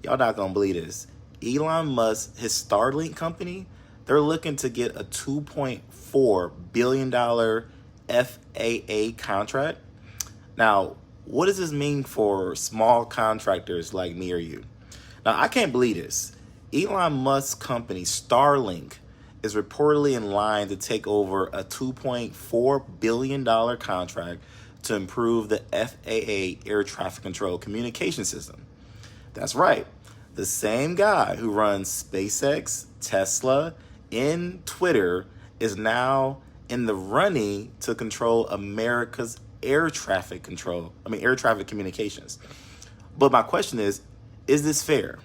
Y'all not gonna believe this. Elon Musk, his Starlink company, they're looking to get a $2.4 billion FAA contract. Now, what does this mean for small contractors like me or you? Now, I can't believe this. Elon Musk's company, Starlink, is reportedly in line to take over a $2.4 billion contract to improve the FAA air traffic control communication system. That's right. The same guy who runs SpaceX, Tesla, and Twitter is now in the running to control America's air traffic communications. But my question is this fair?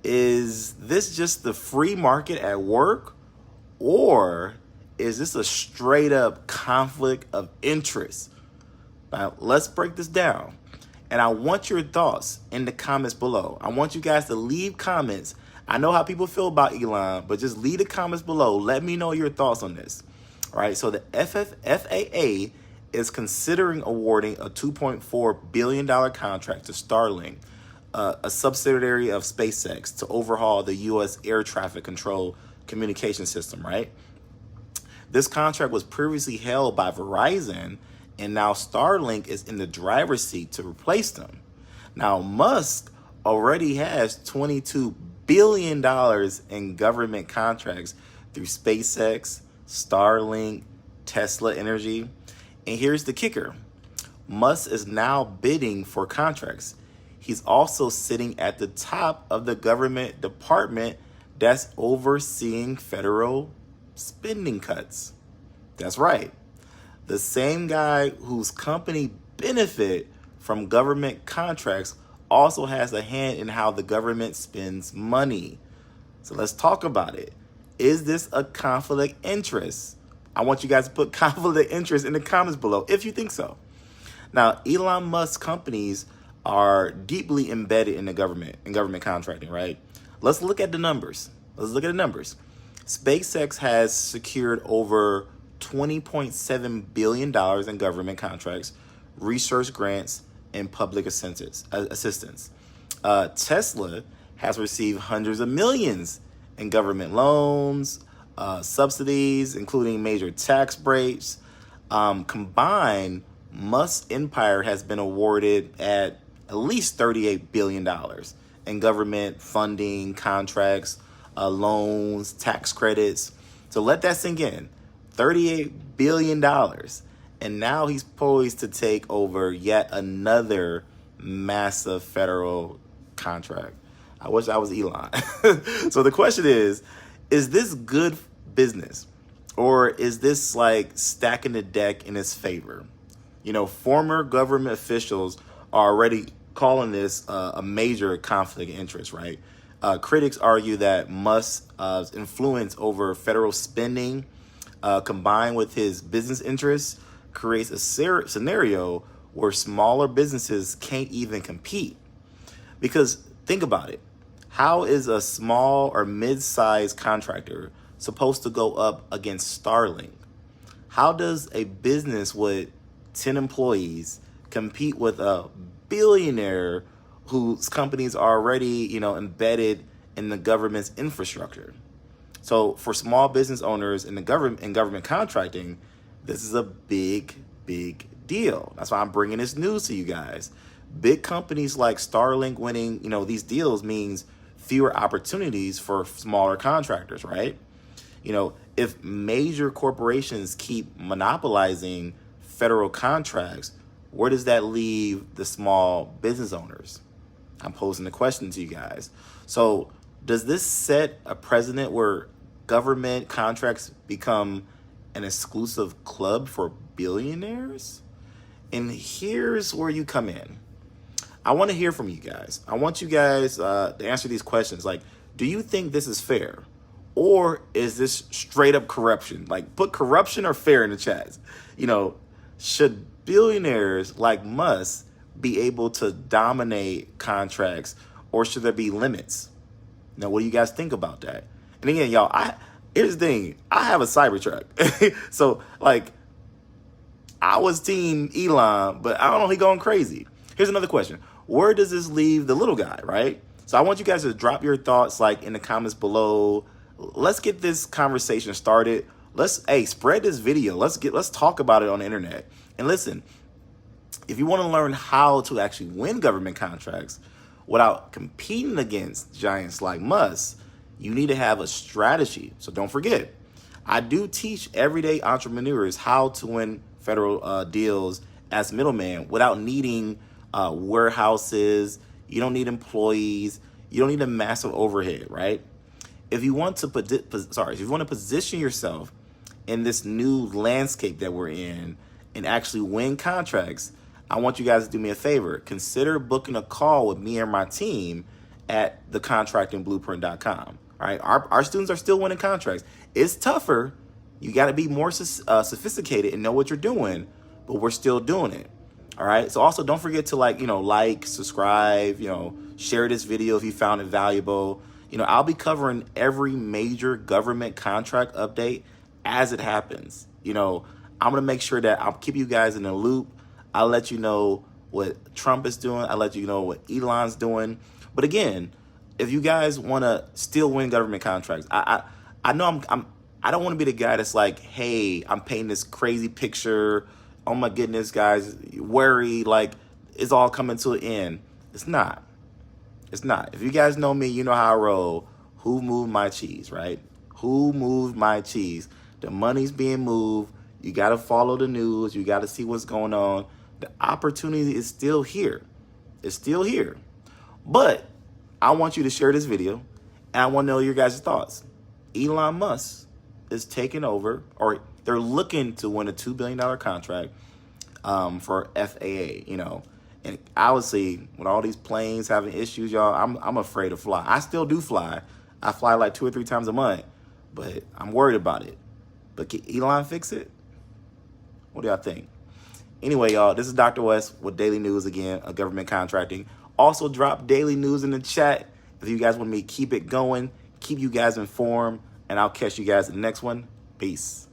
Is this just the free market at work, or is this a straight up conflict of interest? Now, let's break this down. And I want your thoughts in the comments below. I want you guys to leave comments. I know how people feel about Elon, but just leave the comments below. Let me know your thoughts on this. All right, so the FAA is considering awarding a $2.4 billion contract to Starlink, a subsidiary of SpaceX, to overhaul the U.S. air traffic control communication system, right? This contract was previously held by Verizon, and now Starlink is in the driver's seat to replace them. Now, Musk already has $22 billion in government contracts through SpaceX, Starlink, Tesla Energy. And here's the kicker. Musk is now bidding for contracts. He's also sitting at the top of the government department that's overseeing federal spending cuts. That's right. The same guy whose company benefit from government contracts also has a hand in how the government spends money. So let's talk about it. Is this a conflict of interest? I want you guys to put conflict of interest in the comments below if you think so. Now, Elon Musk companies are deeply embedded in the government, in government contracting, right? Let's look at the numbers. SpaceX has secured over $20.7 billion in government contracts, research grants, and public assistance. Tesla has received hundreds of millions in government loans, subsidies, including major tax breaks. Combined, Musk's empire has been awarded at least $38 billion in government funding, contracts, loans, tax credits. So let that sink in. $38 billion. And now he's poised to take over yet another massive federal contract. I wish I was Elon. So the question is this good business? Or is this like stacking the deck in his favor? You know, former government officials are already calling this a major conflict of interest, right? Critics argue that Musk's influence over federal spending, combined with his business interests, creates a scenario where smaller businesses can't even compete. Because think about it. How is a small or mid-sized contractor supposed to go up against Starlink? How does a business with 10 employees compete with a billionaire whose companies are already, embedded in the government's infrastructure? So for small business owners in government contracting, this is a big, big deal. That's why I'm bringing this news to you guys. Big companies like Starlink winning, these deals means fewer opportunities for smaller contractors, right? If major corporations keep monopolizing federal contracts, where does that leave the small business owners? I'm posing the question to you guys. So does this set a precedent where government contracts become an exclusive club for billionaires? And here's where you come in. I want to hear from you guys. I want you guys to answer these questions. Like, do you think this is fair? Or is this straight up corruption? Like, put corruption or fair in the chats. Should billionaires like Musk be able to dominate contracts, or should there be limits? Now, what do you guys think about that? And again, y'all, here's the thing. I have a Cybertruck. So, I was team Elon, but I don't know, he going crazy. Here's another question. Where does this leave the little guy, right? So I want you guys to drop your thoughts like in the comments below. Let's get this conversation started. Hey, spread this video. Let's talk about it on the internet. And listen, if you want to learn how to actually win government contracts without competing against giants like Musk, you need to have a strategy. So don't forget, I do teach everyday entrepreneurs how to win federal deals as middleman without needing warehouses. You don't need employees. You don't need a massive overhead, right? If you want to position yourself in this new landscape that we're in and actually win contracts, I want you guys to do me a favor. Consider booking a call with me and my team at thecontractingblueprint.com. All right, our students are still winning contracts. It's tougher. You got to be more sophisticated and know what you're doing, but we're still doing it. All right. So also don't forget to like, subscribe, share this video if you found it valuable. I'll be covering every major government contract update as it happens. I'm going to make sure that I'll keep you guys in the loop. I'll let you know what Trump is doing. I'll let you know what Elon's doing. But again, if you guys want to still win government contracts, I know I don't want to be the guy that's like, hey, I'm painting this crazy picture. Oh my goodness, guys, worry, like it's all coming to an end. It's not. It's not. If you guys know me, you know how I roll. Who moved my cheese, right? Who moved my cheese? The money's being moved. You got to follow the news. You got to see what's going on. The opportunity is still here. It's still here. But I want you to share this video, and I want to know your guys' thoughts. Elon Musk is taking over, or they're looking to win a $2 billion contract for FAA, And obviously, with all these planes having issues, y'all, I'm afraid to fly. I still do fly. I fly like 2 or 3 times a month, but I'm worried about it. But can Elon fix it? What do y'all think? Anyway, y'all, this is Dr. West with Daily News again of government contracting. Also, drop daily news in the chat if you guys want me to keep it going, keep you guys informed, and I'll catch you guys in the next one. Peace.